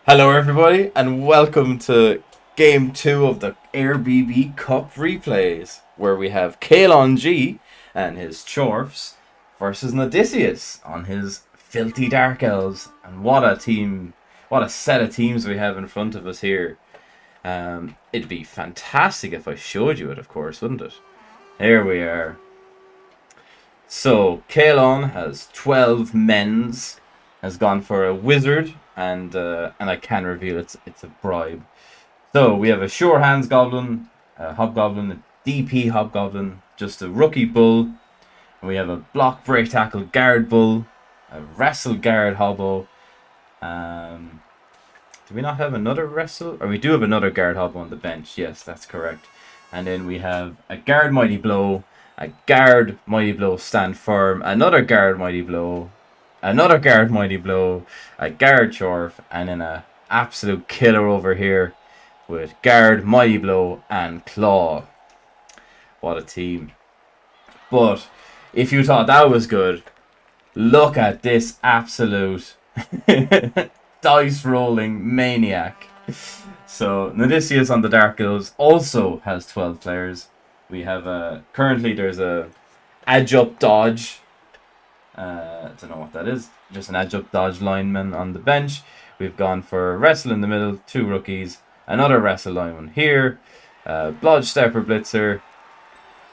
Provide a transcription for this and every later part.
Hello everybody and welcome to game 2 of the Éire BB2 Cup replays, where we have Caolán G and his Chorfs versus Noddysseus on his filthy Dark Elves. And what a team, what a set of teams we have in front of us here. It'd be fantastic if I showed you it, of course, wouldn't it? Here we are. So Caolán has 12 men's, has gone for a wizard, and I can reveal it's a bribe. So we have a sure hands goblin, a hobgoblin, a DP hobgoblin, just a rookie bull, and we have a block break tackle guard bull, a wrestle guard hobbo. Do we not have another wrestle? Or we do have another guard hobbo on the bench. Yes, that's correct. And then we have a guard mighty blow, a guard mighty blow stand firm, another guard mighty blow, another guard mighty blow, a guard chorf, and then a absolute killer over here with guard mighty blow and claw. What a team. But if you thought that was good, look at this absolute dice rolling maniac. So Noddysseus on the Dark Elves also has 12 players. We have currently there's a edge up dodge. I don't know what that is. Just an edge up dodge lineman on the bench. We've gone for wrestle in the middle, 2 rookies, another wrestle lineman here, Blood Stepper Blitzer,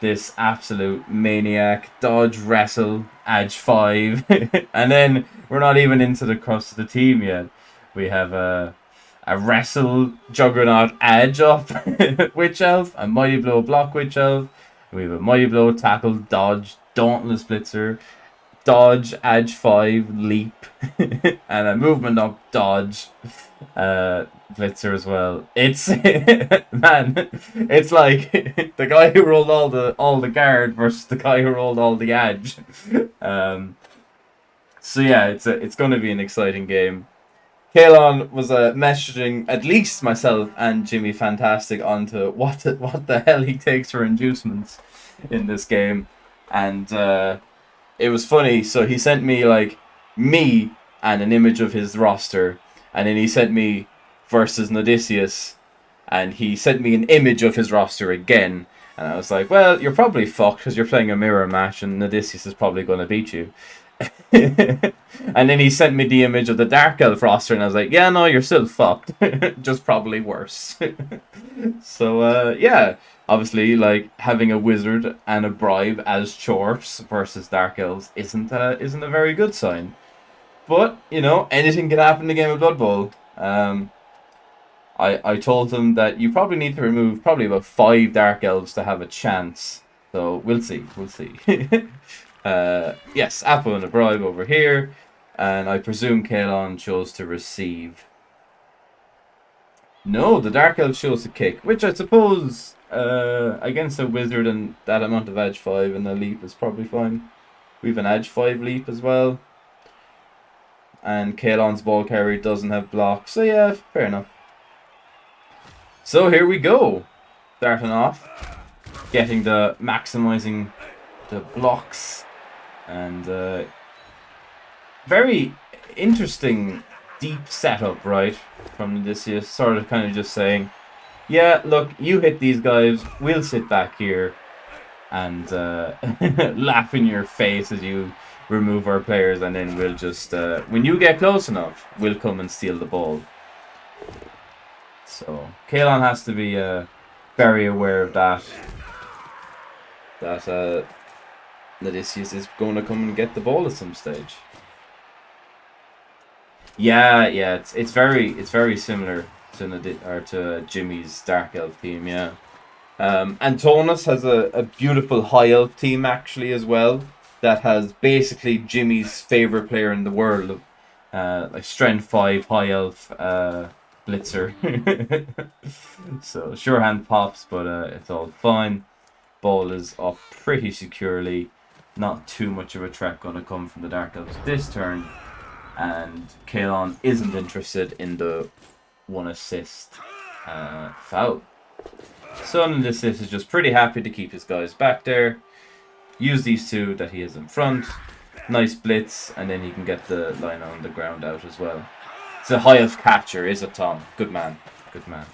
this absolute maniac, dodge wrestle, edge 5, and then we're not even into the crust of the team yet. We have a wrestle juggernaut edge up witch elf, a mighty blow block witch elf. We have a mighty blow tackle dodge dauntless blitzer, dodge edge 5 leap, and a movement up dodge blitzer as well. It's man, it's like the guy who rolled all the guard versus the guy who rolled all the edge. So yeah, it's going to be an exciting game. Caolán was messaging at least myself and Jimmy Fantastic onto what the hell he takes for inducements in this game, and it was funny. So he sent me like me and an image of his roster, and then he sent me versus Noddysseus, and he sent me an image of his roster again, and I was like, well, you're probably fucked because you're playing a mirror match and Noddysseus is probably going to beat you. And then he sent me the image of the Dark Elf roster, and I was like, yeah, no, you're still fucked. Just probably worse. So yeah, obviously, like, having a wizard and a bribe as Chorfs versus Dark Elves isn't a very good sign. But, you know, anything can happen in the game of Blood Bowl. I told him that you probably need to remove probably about 5 Dark Elves to have a chance. So we'll see. Yes, Apple and a bribe over here, and I presume Caolán chose to receive. No, the Dark Elf chose to kick, which I suppose against a wizard and that amount of edge 5 and a leap is probably fine. We have an edge 5 leap as well, and Caolán's ball carrier doesn't have blocks, so yeah, fair enough. So here we go, starting off, getting the maximizing the blocks. And very interesting deep setup, right, from Noddysseus, sort of kind of just saying, yeah, look, you hit these guys, we'll sit back here and laugh in your face as you remove our players, and then we'll just, when you get close enough, we'll come and steal the ball. So Caolán has to be very aware of that Noddysseus is going to come and get the ball at some stage. Yeah, it's very similar to Jimmy's Dark Elf team, yeah. Antonis has a beautiful High Elf team actually as well, that has basically Jimmy's favorite player in the world, like Strength 5 High Elf Blitzer. So sure hand pops, but it's all fine. Ball is up pretty securely. Not too much of a threat going to come from the Dark Elves this turn, and Caolán isn't interested in the 1 assist foul. So Noddysseus is just pretty happy to keep his guys back there, use these 2 that he has in front, nice blitz, and then he can get the line on the ground out as well. It's a high of catcher, is it, Tom? Good man. Good man.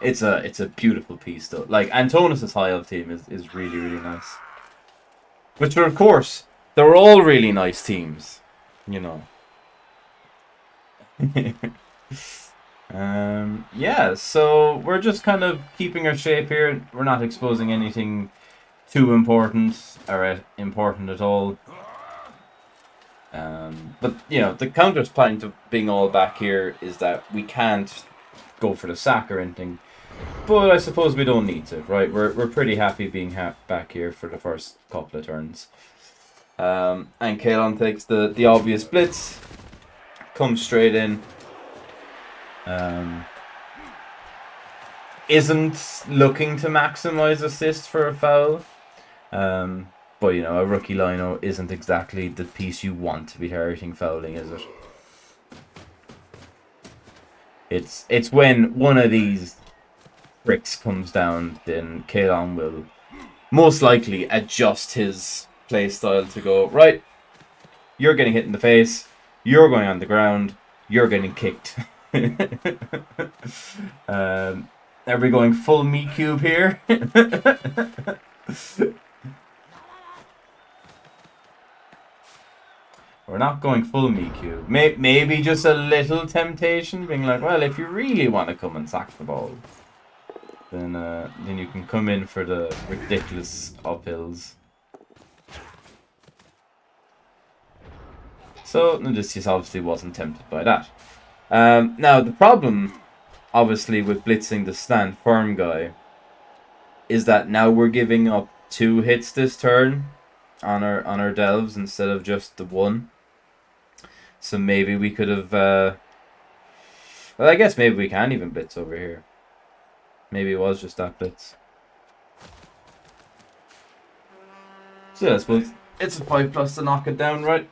It's a beautiful piece though. Like Antonis' high elf team is really, really nice. Which are, of course, they're all really nice teams. You know. Yeah, so we're just kind of keeping our shape here. We're not exposing anything too important or important at all. But you know, the counterpoint of being all back here is that we can't go for the sack or anything. But I suppose we don't need to, right? We're pretty happy being back here for the first couple of turns. And Caolán takes the obvious blitz, comes straight in. Isn't looking to maximize assists for a foul. But you know, a rookie lino isn't exactly the piece you want to be targeting fouling, is it? It's when one of these bricks comes down, then Caolán will most likely adjust his play style to go, right, you're getting hit in the face, you're going on the ground, you're getting kicked. Are we going full meat cube here? We're not going full meat cube. Maybe just a little temptation, being like, well, if you really want to come and sack the ball, then you can come in for the ridiculous uphills. So Noddysseus obviously wasn't tempted by that. Now the problem, obviously, with blitzing the stand firm guy is that now we're giving up 2 hits this turn on our delves instead of just the 1. So maybe we could have. Well, I guess maybe we can even blitz over here. Maybe it was just that blitz. So yeah, I suppose it's a 5+ to knock it down, right?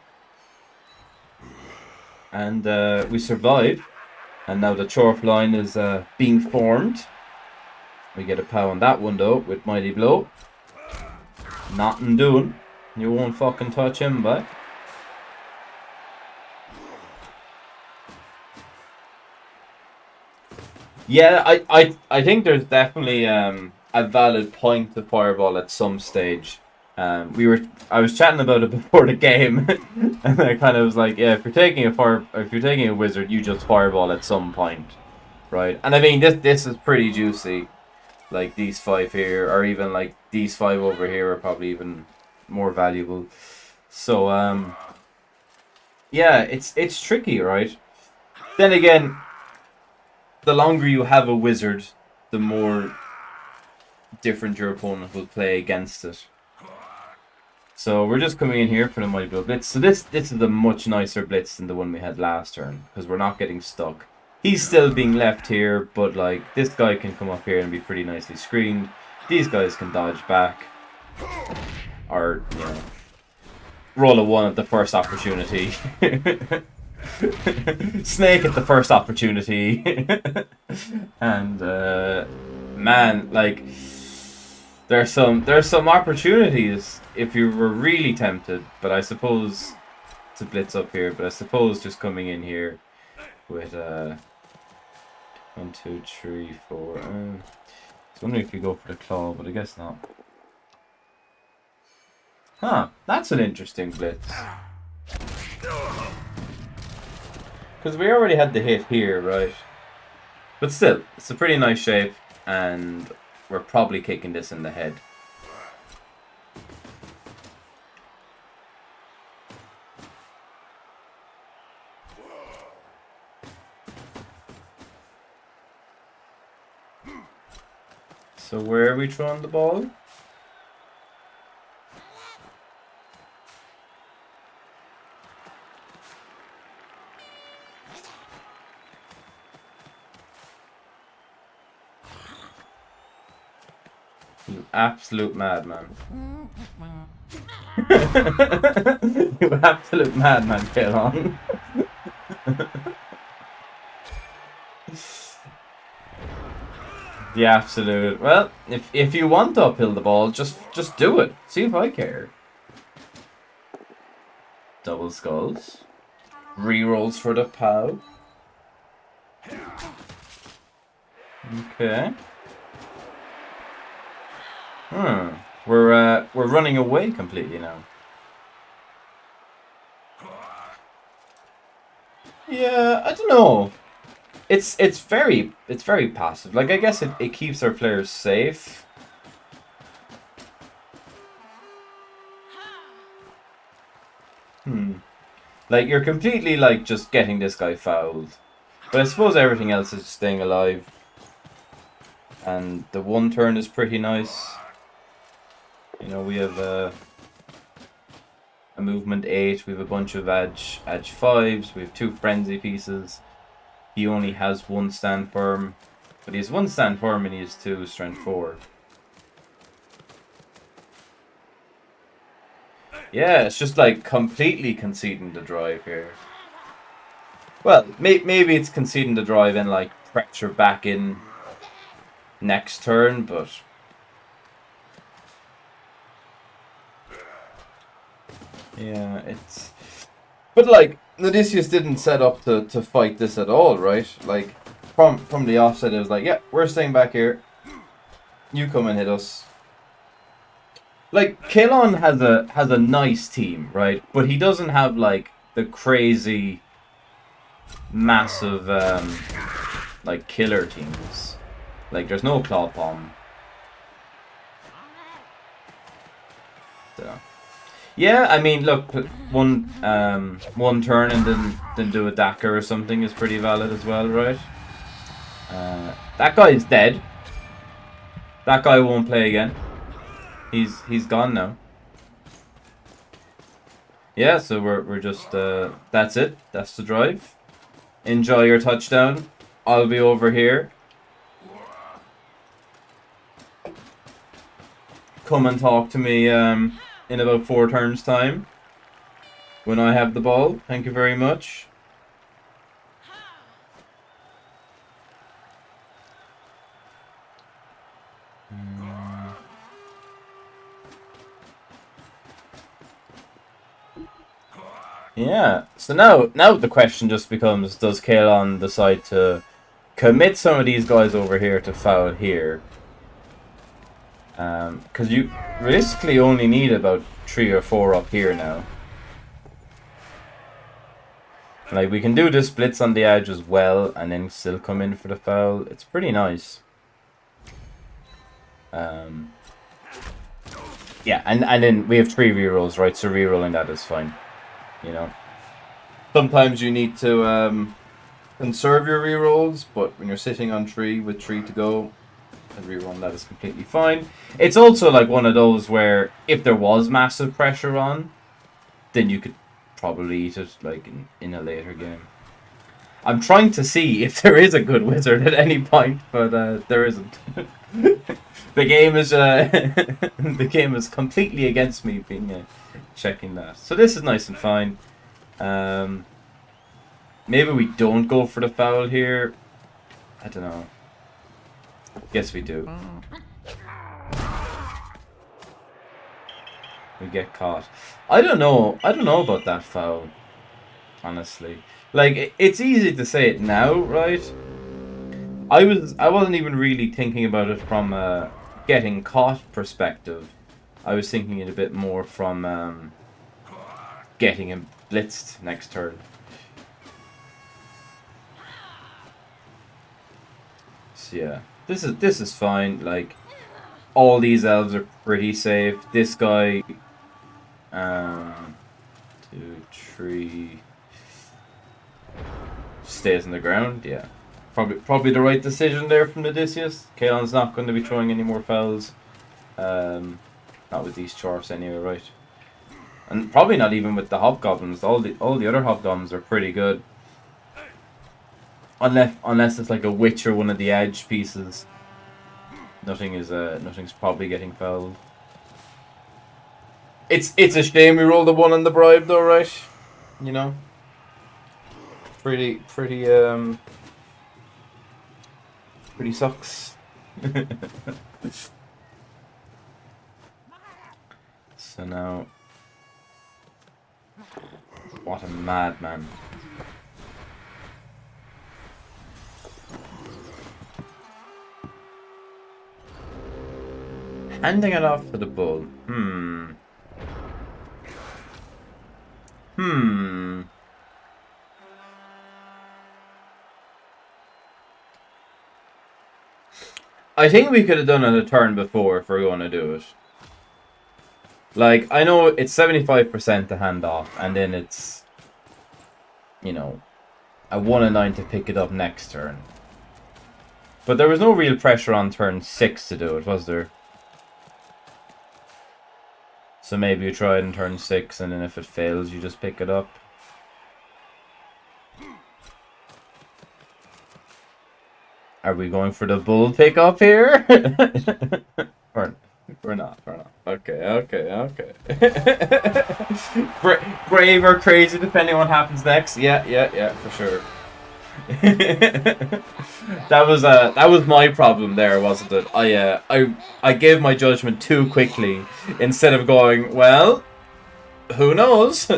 And we survived. And now the chorf line is being formed. We get a pow on that one though with Mighty Blow. Nothing doing. You won't fucking touch him, but. Yeah, I think there's definitely a valid point to fireball at some stage. I was chatting about it before the game, and I kind of was like, yeah, if you're taking a wizard, you just fireball at some point, right? And I mean, this is pretty juicy. Like these 5 here, or even like these 5 over here, are probably even more valuable. So yeah, it's tricky, right? Then again, the longer you have a wizard, the more different your opponent will play against it. So we're just coming in here for the Mighty Blow Blitz. So this is a much nicer blitz than the one we had last turn, because we're not getting stuck. He's still being left here, but like this guy can come up here and be pretty nicely screened. These guys can dodge back, or you know, roll a 1 at the first opportunity. Snake at the first opportunity. And man, like there's some opportunities if you were really tempted, but I suppose to blitz up here, but I suppose just coming in here with 1, 2, 3, 4. I was wondering if you go for the claw, but I guess not. Huh, that's an interesting blitz. Because we already had the hit here, right? But still, it's a pretty nice shape, and we're probably kicking this in the head. So where are we throwing the ball? You absolute madman. You absolute madman, Caolán. The absolute. Well, if you want to uphill the ball, just do it. See if I care. double skulls. Rerolls for the POW. Okay. We're running away completely now. Yeah, I don't know. It's very passive. Like, I guess it keeps our players safe. Like, you're completely like just getting this guy fouled. But I suppose everything else is staying alive. And the one turn is pretty nice. You know, we have a movement 8, we have a bunch of edge 5s, we have 2 frenzy pieces. He only has 1 stand firm, but he has 1 stand firm and he has 2 strength 4. Yeah, it's just like completely conceding the drive here. Well, maybe it's conceding the drive and like pressure back in next turn, but yeah, it's. But like Noddysseus didn't set up to fight this at all, right? Like from the offset, it was like, yeah, we're staying back here. You come and hit us. Like Caolán has a nice team, right? But he doesn't have like the crazy, massive like killer teams. Like there's no claw palm. So. Yeah, I mean, look, one turn and then do a Daka or something is pretty valid as well, right? That guy is dead. That guy won't play again. He's gone now. Yeah, so we're just that's it. That's the drive. Enjoy your touchdown. I'll be over here. Come and talk to me in about 4 turns time when I have the ball. Thank you very much. Yeah, so now the question just becomes, does Caolán decide to commit some of these guys over here to foul here? Because you realistically only need about 3 or 4 up here now. Like, we can do the splits on the edge as well and then still come in for the foul. It's pretty nice. Yeah, and then we have 3 rerolls, right? So rerolling that is fine. You know, sometimes you need to conserve your rerolls, but when you're sitting on 3 with 3 to go, and reroll that is completely fine. It's also like one of those where if there was massive pressure on, then you could probably eat it like in a later game. I'm trying to see if there is a good wizard at any point, but there isn't. The game is the game is completely against me being checking that. So this is nice and fine. Maybe we don't go for the foul here. I don't know. Yes, we do. We get caught. I don't know about that foul. Honestly, like it's easy to say it now, right? I wasn't even really thinking about it from a getting caught perspective. I was thinking it a bit more from getting him blitzed next turn. So yeah, this is fine. Like all these elves are pretty safe. This guy, 2, 3, stays on the ground. Yeah, probably the right decision there from Noddysseus. Caolán's not going to be throwing any more fouls. Not with these chorfs anyway, right? And probably not even with the hobgoblins. All the other hobgoblins are pretty good. Unless it's like a witch or one of the edge pieces. Nothing's probably getting fouled. It's a shame we rolled the 1 on the bribe though, right? You know? Pretty sucks. So now What a madman. Handing it off to the bull. I think we could have done it a turn before if we're going to do it. Like, I know it's 75% to hand off, and then it's, you know, a 1 and 9 to pick it up next turn. But there was no real pressure on turn 6 to do it, was there? So maybe you try it in turn 6, and then if it fails, you just pick it up. Are we going for the bull pickup here? We're not. Okay. Brave or crazy, depending on what happens next. Yeah, for sure. that was my problem there, wasn't it? I gave my judgment too quickly instead of going, well, who knows?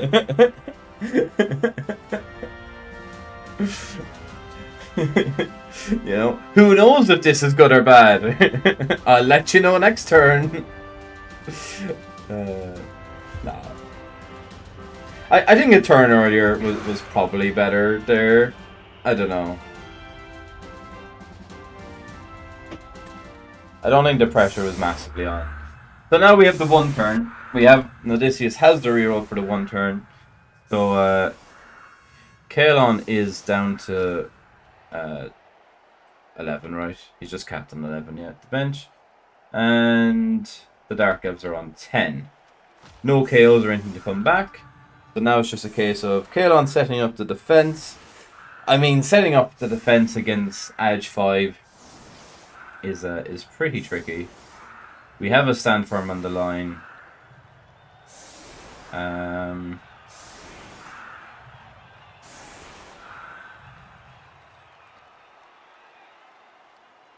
You know, who knows if this is good or bad? I'll let you know next turn. Nah. I think a turn earlier was probably better there. I don't know. I don't think the pressure was massively on. So now we have the 1 turn. We have Noddysseus has the reroll for the 1 turn. So Caolán is down to 11, right? He's just captain 11 yet. The bench. And the Dark Elves are on 10. No KOs or anything to come back. So now it's just a case of Caolán setting up the defense. I mean, setting up the defense against Edge 5 is pretty tricky. We have a stand firm on the line. I'm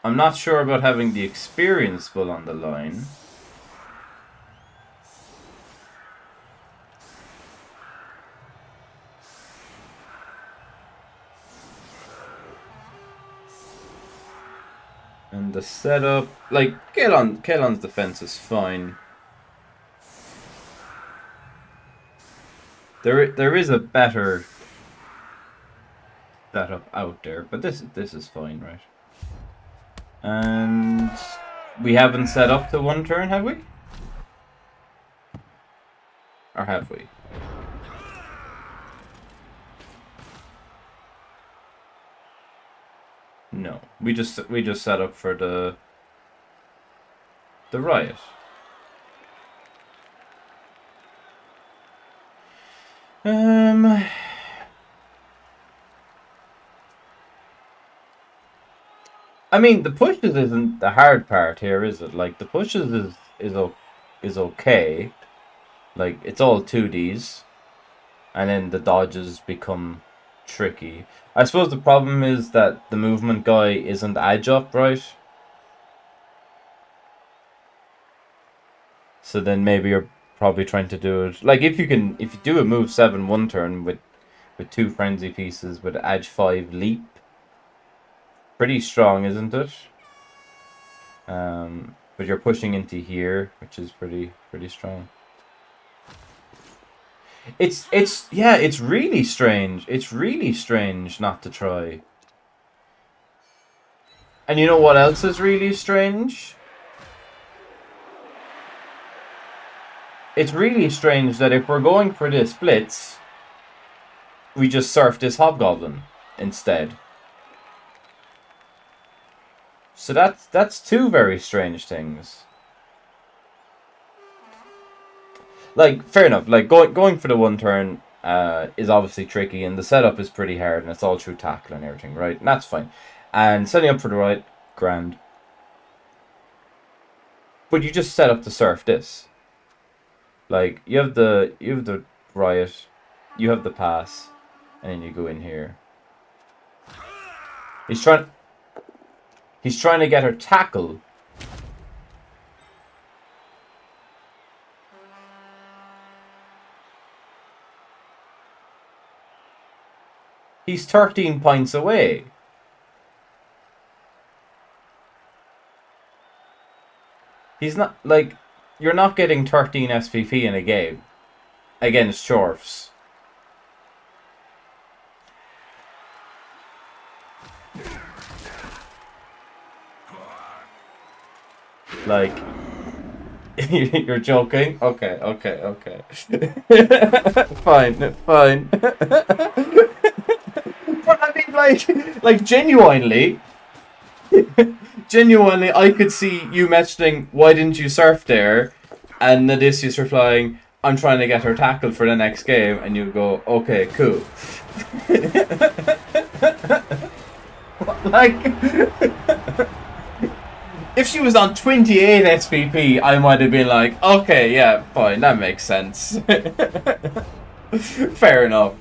not sure about having the experience bull on the line. And the setup, like, Caolán's defense is fine. There is a better setup out there, but this is fine, right? And we haven't set up to 1 turn, have we? Or have we? No, we just set up for the riot. I mean, the pushes isn't the hard part here, is it? Like, the pushes is okay. Like, it's all 2Ds, and then the dodges become tricky. I suppose the problem is that the movement guy isn't edge up, right? So then maybe you're probably trying to do it like if you do a move 7 1 turn with 2 frenzy pieces with edge 5 leap. Pretty strong, isn't it? But you're pushing into here, which is pretty strong. It's really strange. It's really strange not to try. And you know what else is really strange? It's really strange that if we're going for this blitz, we just surf this hobgoblin instead. So that's 2 very strange things. Like, fair enough. Like, going for the 1 turn is obviously tricky, and the setup is pretty hard, and it's all through tackle and everything, right? And that's fine. And setting up for the right, grand. But you just set up to surf this. Like, you have the riot, you have the pass, and then you go in here. He's trying to get her tackle. He's 13 points away. He's not, like, you're not getting 13 SVP in a game against Chorfs. Like, you're joking? Okay. Fine. But I mean, like genuinely, I could see you mentioning, why didn't you surf there? And Noddysseus replying, I'm trying to get her tackled for the next game. And you go, okay, cool. Like, if she was on 28 SVP, I might have been like, okay, yeah, fine, that makes sense. Fair enough.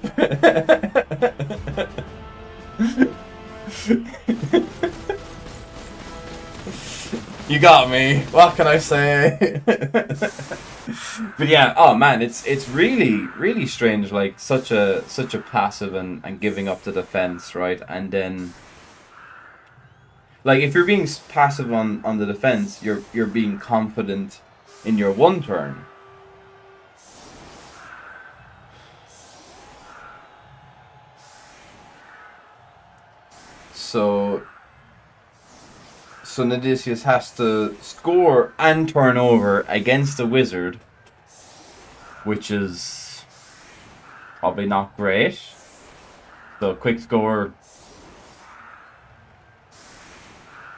You got me. What can I say? But yeah, oh man, it's really strange. Like such a passive and giving up the defense, right? And then, like, if you're being passive on the defense, you're being confident in your one turn. So Noddysseus has to score and turn over against the wizard, which is probably not great. So quick score.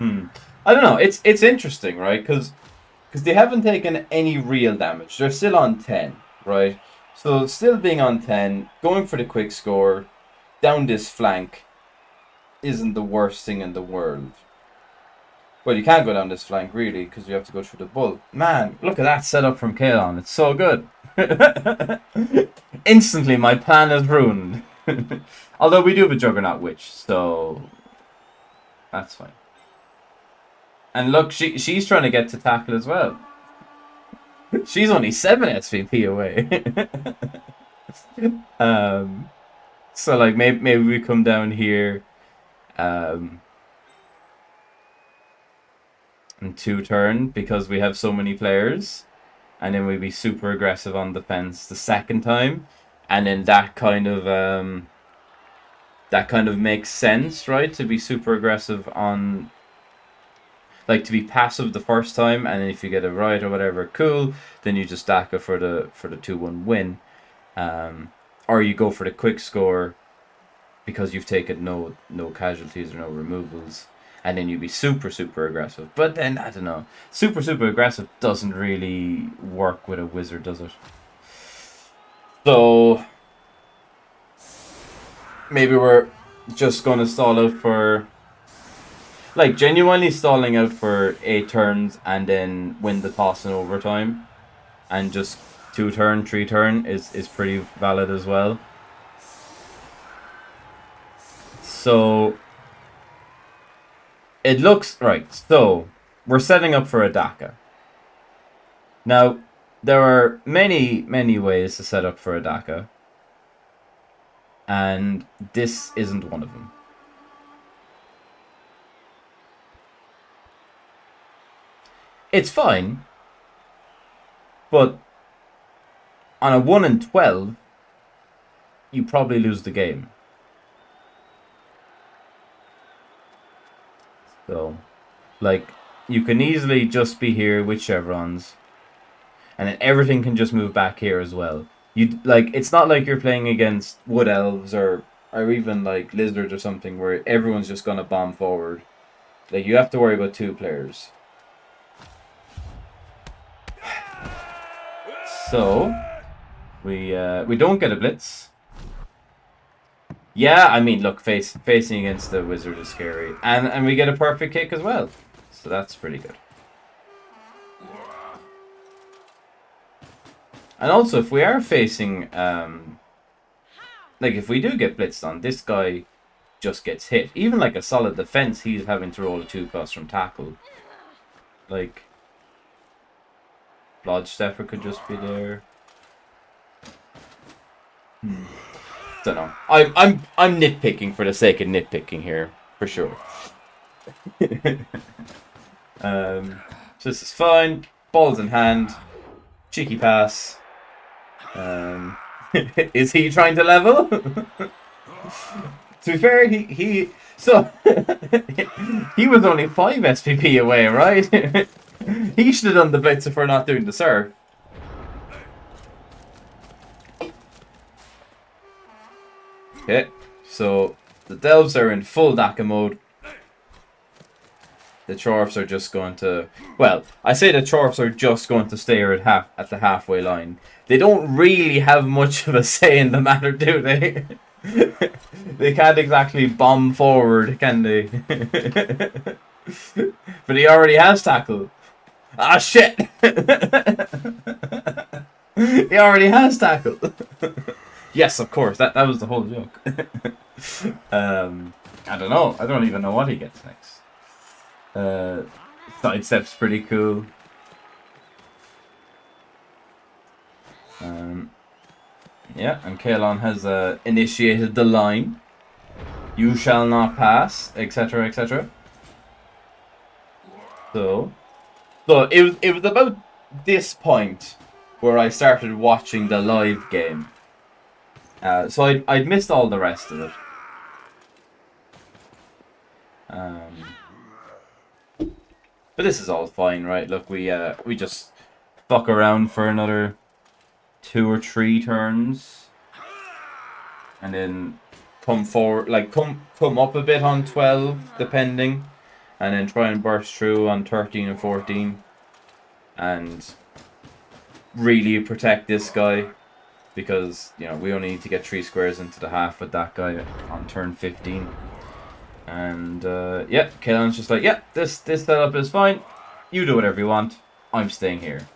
I don't know. It's interesting, right? Because they haven't taken any real damage. They're still on 10, right? So still being on 10, going for the quick score down this flank isn't the worst thing in the world. Well, you can't go down this flank, really, because you have to go through the bull. Man, look at that setup from Caolán. It's so good. Instantly, my plan is ruined. Although we do have a Juggernaut Witch, so that's fine. And look, she's trying to get to tackle as well. She's only 7 SVP away. So, like, maybe we come down here and 2 turn because we have so many players, and then we'd be super aggressive on defense the second time, and then that kind of makes sense, right? To be super aggressive on, like, to be passive the first time, and then if you get it right or whatever, cool, then you just stack it for the 2-1 win, or you go for the quick score because you've taken no casualties or no removals. And then you'd be super aggressive. But then, I don't know. Super aggressive doesn't really work with a wizard, does it? So maybe we're just going to stall out for, like, genuinely stalling out for 8 turns and then win the toss in overtime. And just 2 turn, 3 turn is pretty valid as well. So it looks right. So we're setting up for a Daka. Now, there are many ways to set up for a Daka, and this isn't one of them. It's fine, but on a 1 in 12, you probably lose the game. So, like, you can easily just be here with chevrons, and then everything can just move back here as well. You, like, it's not like you're playing against wood elves or even like lizards or something where everyone's just gonna bomb forward. Like, you have to worry about 2 players. So we don't get a blitz. Yeah, I mean, look, facing against the wizard is scary, and we get a perfect kick as well, so that's pretty good. And also, if we are facing, like, if we do get blitzed on, this guy just gets hit. Even like a solid defense, he's having to roll a 2+ from tackle. Like, Lodge Stepper could just be there. don't know. I'm nitpicking for the sake of nitpicking here, for sure. So this is fine. Balls in hand. Cheeky pass. Is he trying to level? To be fair, he so he was only 5 SPP away, right? He should have done the blitzer for not doing the serve. Okay, so the Delfs are in full Daka mode. The Chorfs are just going to... Well, I say the Chorfs are just going to stay at the halfway line. They don't really have much of a say in the matter, do they? They can't exactly bomb forward, can they? But he already has tackled. Ah, shit! He already has tackled. Yes, of course. That was the whole joke. I don't know. I don't even know what he gets next. Sidestep's pretty cool. Yeah, and Caolán has initiated the line. You shall not pass, etc., etc. So it was about this point where I started watching the live game. So I'd missed all the rest of it. But this is all fine, right? Look, we just fuck around for another 2 or 3 turns, and then come forward, like come up a bit on 12, depending, and then try and burst through on 13 and 14, and really protect this guy, because you know we only need to get 3 squares into the half with that guy on turn 15. And yeah, Caolán's just like, yeah, this setup is fine. You do whatever you want. I'm staying here.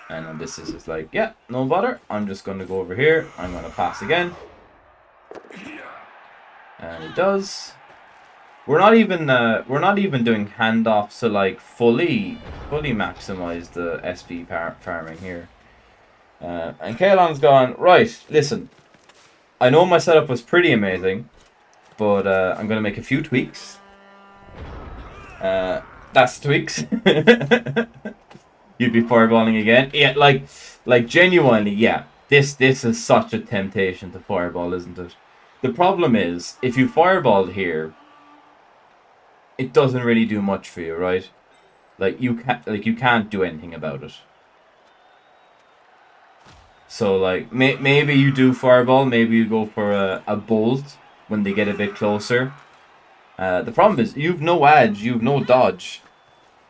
And this is just like, yeah, no bother. I'm just going to go over here. I'm going to pass again. And it does. We're not even doing handoffs to like fully maximize the SP farming here. And Caolán's gone, right, listen. I know my setup was pretty amazing. But I'm going to make a few tweaks. That's tweaks. You'd be fireballing again. Yeah, like genuinely, yeah. This is such a temptation to fireball, isn't it? The problem is, if you fireball here, it doesn't really do much for you, right? You can't do anything about it. So like maybe you do fireball, maybe you go for a bolt when they get a bit closer. The problem is you've no edge, you've no dodge,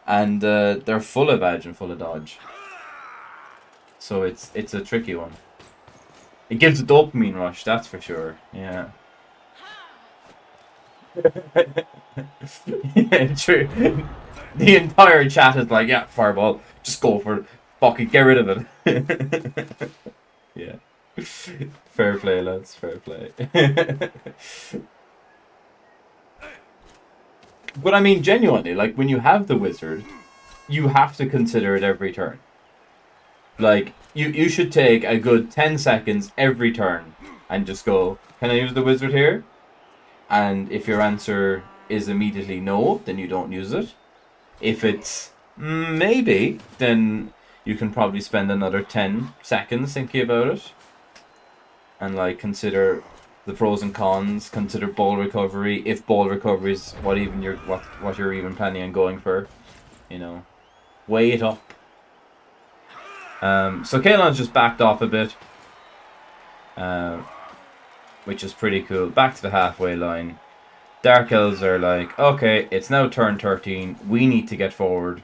and they're full of edge and full of dodge. So it's a tricky one. It gives a dopamine rush, that's for sure. Yeah. Yeah, true. The entire chat is like, yeah, fireball, just go for it. Fucking get rid of it. Yeah. Fair play, lads. Fair play. But I mean, genuinely, like, when you have the wizard, you have to consider it every turn. Like, you should take a good 10 seconds every turn and just go, can I use the wizard here? And if your answer is immediately no, then you don't use it. If it's maybe, then you can probably spend another 10 seconds thinking about it. And like consider the pros and cons, consider ball recovery, if ball recovery is what you're even planning on going for. You know. Weigh it up. So Caolán's just backed off a bit. Which is pretty cool. Back to the halfway line. Dark Elves are like, okay, it's now turn 13. We need to get forward.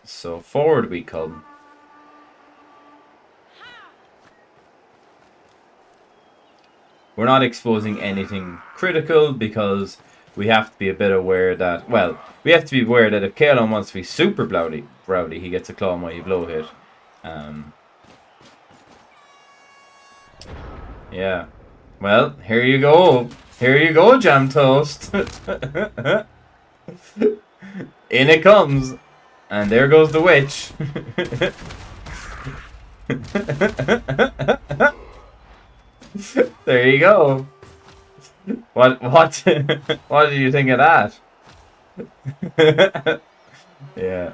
So forward we come. We're not exposing anything critical because we have to be a bit aware that, well, we have to be aware that if Caolán wants to be super rowdy, he gets a claw mighty blow hit. Yeah. Well, here you go. Here you go, Jam Toast. In it comes. And there goes the witch. There you go. What what did you think of that? Yeah.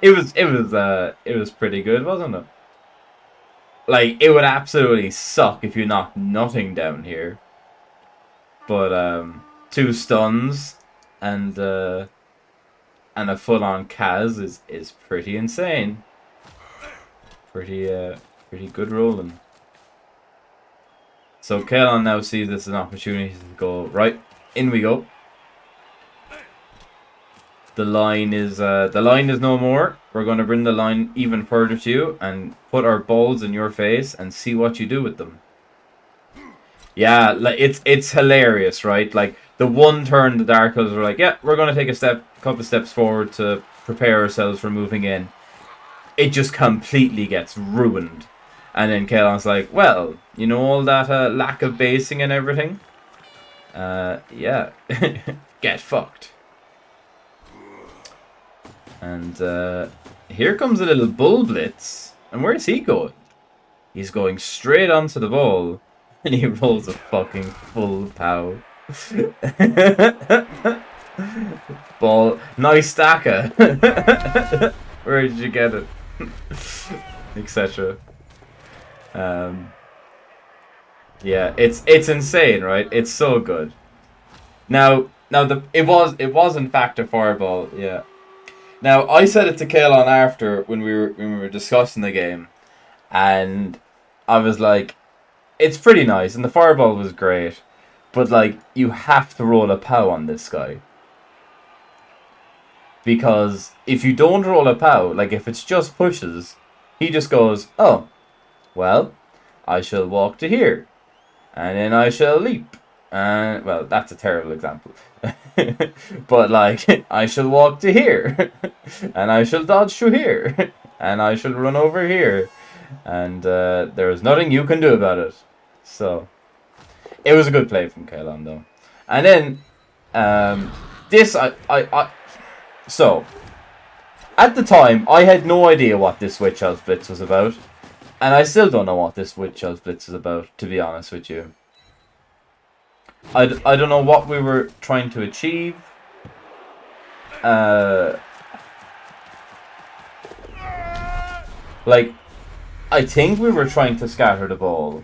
It was pretty good, wasn't it? Like, it would absolutely suck if you knocked nothing down here. But two stuns and a full-on Kaz is pretty insane. Pretty good rolling. So Caolán now sees this as an opportunity to go right. In we go. The line is no more. We're going to bring the line even further to you and put our balls in your face and see what you do with them. Yeah, like it's hilarious, right? Like the one turn the Dark Elves are like, yeah, we're going to take a couple steps forward to prepare ourselves for moving in. It just completely gets ruined. And then Caolán's like, well, you know all that lack of basing and everything? Yeah. Get fucked. And here comes a little bull blitz. And where's he going? He's going straight onto the ball. And he rolls a fucking full pow. Ball. Nice stacker. Where did you get it? Etc. Yeah, it's insane, right? It's so good. Now it was in fact a fireball, yeah. Now I said it to Caolán after when we were discussing the game, and I was like, it's pretty nice, and the fireball was great, but like you have to roll a POW on this guy. Because if you don't roll a POW, like if it's just pushes, he just goes, oh, well, I shall walk to here, and then I shall leap. And well, that's a terrible example. But like, I shall walk to here, and I shall dodge through here, and I shall run over here, and there is nothing you can do about it. So, it was a good play from Caolán though. And then, this so at the time I had no idea what this Witch House Blitz was about. And I still don't know what this Witch House Blitz is about, to be honest with you. I don't know what we were trying to achieve. Like, I think we were trying to scatter the ball.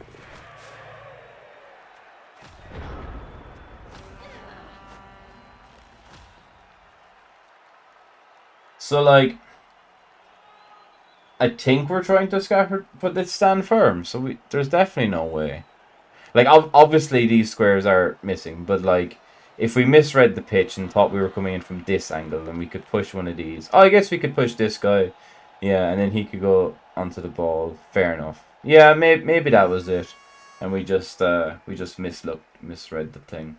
So, like, I think we're trying to scatter, but they stand firm, so there's definitely no way. Like, obviously these squares are missing, but like, if we misread the pitch and thought we were coming in from this angle, then we could push one of these. Oh, I guess we could push this guy. Yeah, and then he could go onto the ball. Fair enough. Yeah, maybe that was it. And we just misread the thing.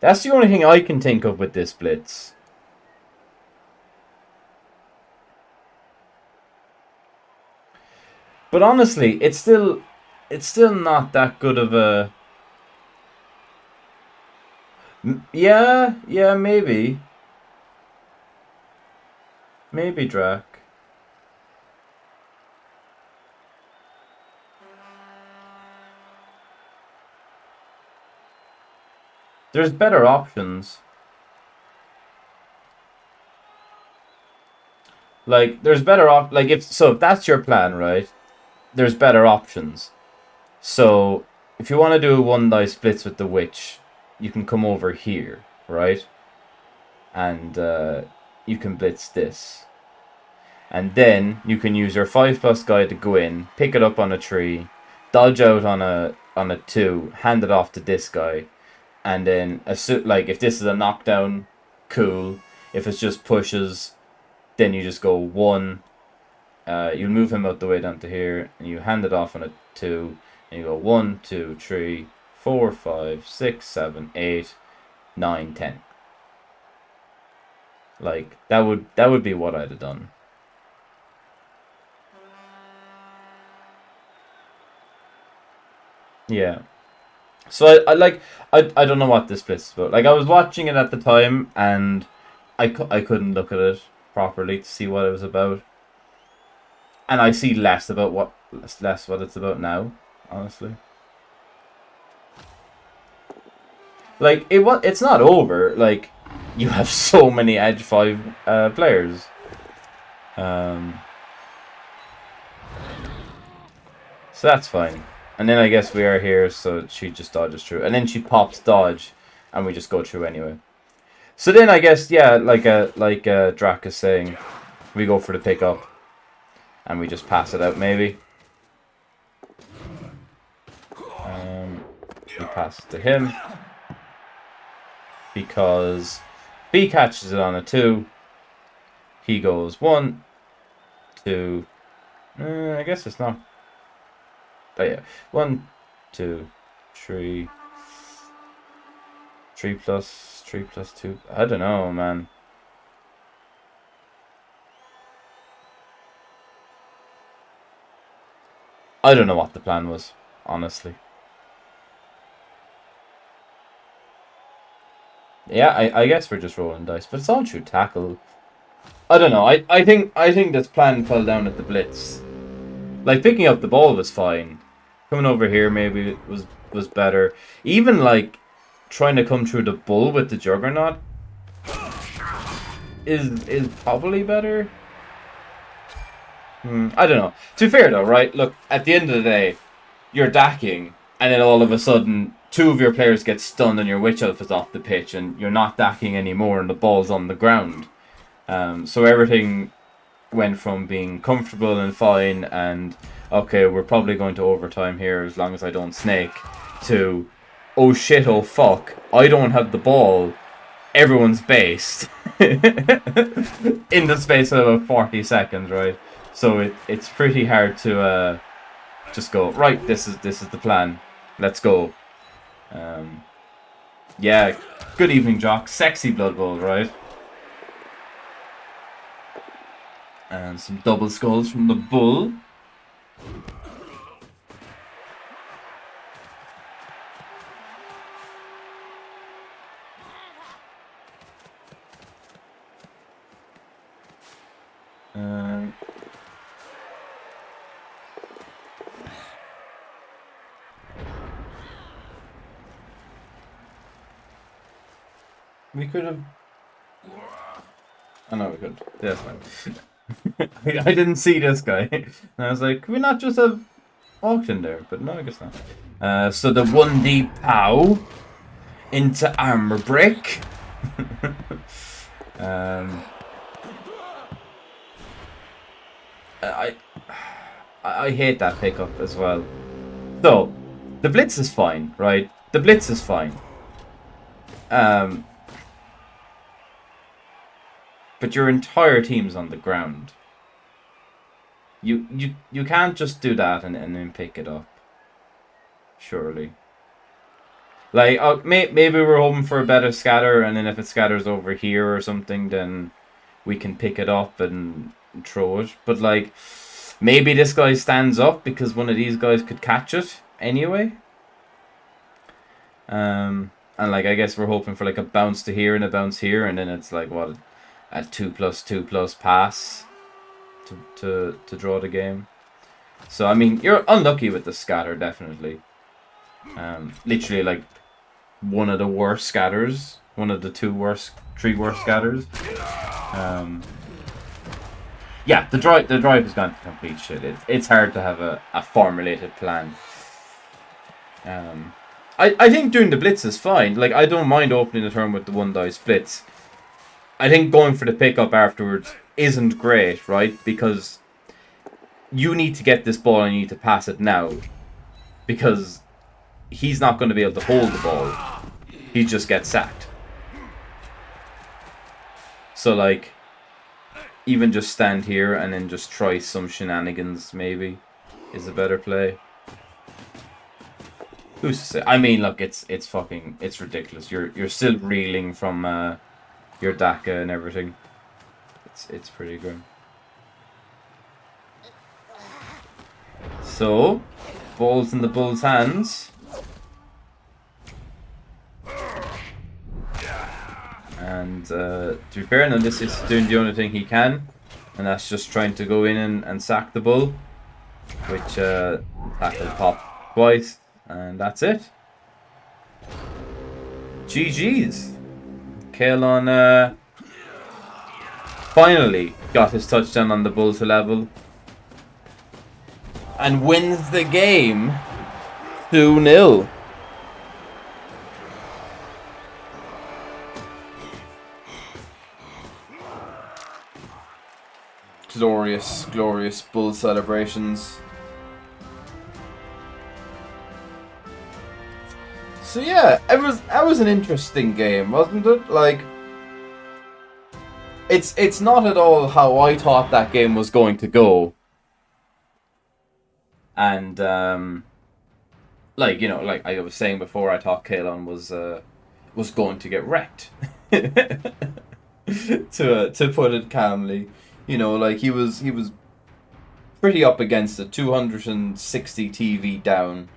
That's the only thing I can think of with this blitz. But honestly, it's still not that good of a... Yeah, maybe. Maybe Drac. There's better options. Like, there's better like if that's your plan, right? There's better options. So, if you want to do a one die splits with the Witch, you can come over here, right? And you can blitz this. And then you can use your 5+ guy to go in, pick it up on a tree, dodge out on a 2, hand it off to this guy, and then like if this is a knockdown, cool. If it's just pushes, then you just go 1. You'll move him out the way down to here, and you hand it off on a 2, and you go 1, 2, 3, 4, 5, 6, 7, 8, 9, 10. Like that would be what I'd have done. Yeah. So I don't know what this blitz is about. Like I was watching it at the time, and I couldn't look at it properly to see what it was about. And I see less what it's about now, honestly. Like it's not over. Like you have so many Edge 5 players. So that's fine. And then I guess we are here, so she just dodges through. And then she pops dodge, and we just go through anyway. So then I guess, yeah, like Drac is saying, we go for the pickup, and we just pass it out maybe. We pass it to him, because B catches it on a 2. He goes 1, 2, I guess it's not. Oh yeah, 1, 2, 3, 3 plus 2. I don't know, man. I don't know what the plan was, honestly. Yeah, I guess we're just rolling dice, but it's all through tackle. I don't know. I think this plan fell down at the blitz. Like picking up the ball was fine. Coming over here maybe was better. Even like trying to come through the bull with the juggernaut is probably better. I don't know. To be fair though, right? Look, at the end of the day, you're dacking, and then all of a sudden 2 of your players get stunned and your witch elf is off the pitch, and you're not dacking anymore, and the ball's on the ground. So everything went from being comfortable and fine and okay, we're probably going to overtime here as long as I don't snake, to oh shit, oh fuck, I don't have the ball, everyone's based in the space of about 40 seconds, right? So it's pretty hard to just go, right, this is the plan, let's go. Yeah, good evening, Jock. Sexy Bloodbowl, right? And some double skulls from the bull. We could have... Oh no, we could. Yeah, that's fine. I didn't see this guy. And I was like, could we not just have auction there? But no, I guess not. So the 1D POW into armor break. I hate that pickup as well. So, the blitz is fine, right? The blitz is fine. But your entire team's on the ground. You can't just do that and then pick it up. Surely. Like, maybe we're hoping for a better scatter, and then if it scatters over here or something, then we can pick it up and throw it. But, like, maybe this guy stands up because one of these guys could catch it anyway. And, like, I guess we're hoping for, like, a bounce to here and a bounce here, and then it's, like, what... a 2+2+ pass to draw the game. So I mean, you're unlucky with the scatter, definitely. Literally like one of the worst scatters, one of the 3 worst scatters. Yeah, the drive has gone to complete shit. It's hard to have a formulated plan. I think doing the blitz is fine. Like, I don't mind opening the turn with the 1 dice blitz. I think going for the pickup afterwards isn't great, right? Because you need to get this ball and you need to pass it now. Because he's not going to be able to hold the ball. He just gets sacked. So, like, even just stand here and then just try some shenanigans, maybe, is a better play. Who's to say? I mean, look, it's ridiculous. You're still reeling from... your DACA and everything. It's pretty grim. So, ball's in the bull's hands. And to be fair, Noddysseus is doing the only thing he can. And that's just trying to go in and sack the bull, which tackle pop twice, and that's it. GG's. Caolán finally got his touchdown on the bull to level and wins the game 2-0. Glorious, glorious bull celebrations. So yeah, that was an interesting game, wasn't it? Like, it's not at all how I thought that game was going to go. And like, you know, like I was saying before, I thought Caolán was going to get wrecked. To put it calmly. You know, like he was pretty up against it, 260 TV down,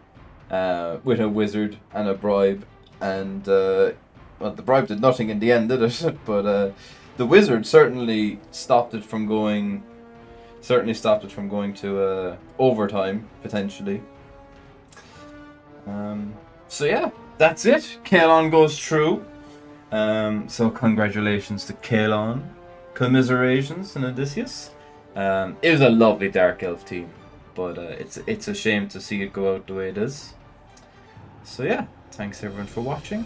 with a wizard and a bribe, and well, the bribe did nothing in the end, did it? But the wizard certainly stopped it from going to overtime potentially. So yeah, that's it. Caolán goes through. So congratulations to Caolán. Commiserations to Noddysseus. It was a lovely Dark Elf team, but it's a shame to see it go out the way it is. So yeah, thanks everyone for watching.